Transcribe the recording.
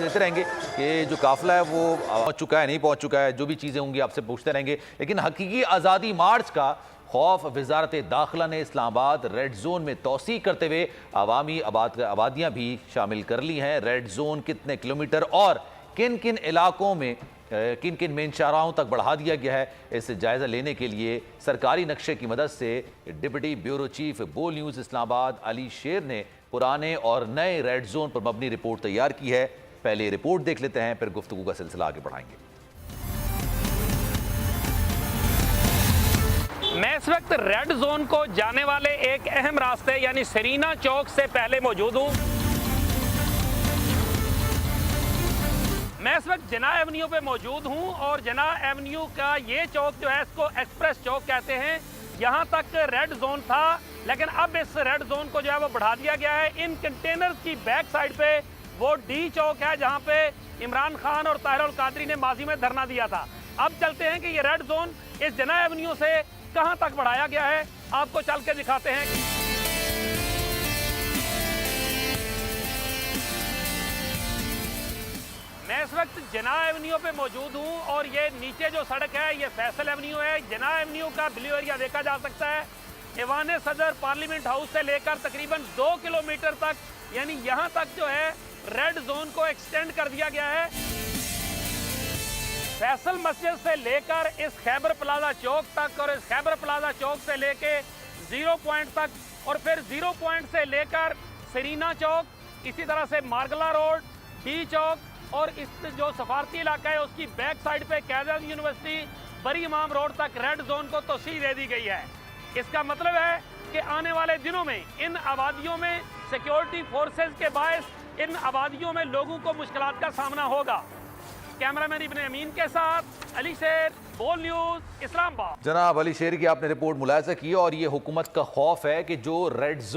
देते रहेंगे कि जो काफिला है वो पहुंच चुका है नहीं पहुंच चुका है, जो भी चीज़ें होंगी आपसे पूछते रहेंगे। लेकिन हकीकी आज़ादी मार्च का खौफ वजारत दाखिला ने इस्लामाबाद रेड जोन में तोसी करते हुए अवामी आबादियाँ भी शामिल कर ली हैं। रेड जोन कितने किलोमीटर और किन किन इलाकों में किन किन मेन शाहराहों तक बढ़ा दिया गया है, इस जायज़ा लेने के लिए सरकारी नक्शे की मदद से डिप्टी ब्यूरो चीफ बोल न्यूज़ इस्लामाबाद अली शेर ने पुराने और नए रेड जोन पर मबनी रिपोर्ट तैयार की है। पहले रिपोर्ट देख लेते हैं, फिर गुफ्तगू का सिलसिला आगे बढ़ाएंगे। मैं इस वक्त रेड जोन को जाने वाले एक अहम रास्ते यानी सरीना चौक से पहले मौजूद हूँ। मैं इस वक्त जना एवेन्यू पे मौजूद हूँ और जना एवेन्यू का ये चौक जो है इसको एक्सप्रेस चौक कहते हैं। यहाँ तक रेड जोन था, लेकिन अब इस रेड जोन को जो है वो बढ़ा दिया गया है। इन कंटेनर्स की बैक साइड पे वो डी चौक है जहाँ पे इमरान खान और ताहिर अल कादरी ने माजी में धरना दिया था। अब चलते हैं कि ये रेड जोन इस जना एवेन्यू से कहां तक बढ़ाया गया है, आपको चल के दिखाते हैं। मैं इस वक्त जना एवेन्यू पे मौजूद हूं और ये नीचे जो सड़क है ये फैसल एवेन्यू है। जना एवेन्यू का ब्लू एरिया देखा जा सकता है। ऐवान सदर पार्लियामेंट हाउस से लेकर तकरीबन 2 किलोमीटर तक, यानी यहां तक जो है रेड जोन को एक्सटेंड कर दिया गया है। फैसल मस्जिद से लेकर इस खैबर प्लाजा चौक तक और इस खैबर प्लाजा चौक से लेके 0 पॉइंट तक और फिर 0 पॉइंट से लेकर सरीना चौक, इसी तरह से मार्गला रोड, डी चौक और इस जो सफारती इलाका है उसकी बैक साइड पे कैज़र यूनिवर्सिटी, बरी इमाम रोड तक रेड जोन को तोसी दे दी गई है। इसका मतलब है कि आने वाले दिनों में इन आबादियों में सिक्योरिटी फोर्सेज के बायस इन आबादियों में लोगों को मुश्किलात का सामना होगा। कैमरामैन इब्ने अमीन के साथ अली शेर, बोल न्यूज़, इस्लामाबाद। जनाब अली शेर की आपने रिपोर्ट मुलाहिजा की और ये हुकूमत का खौफ है कि जो रेड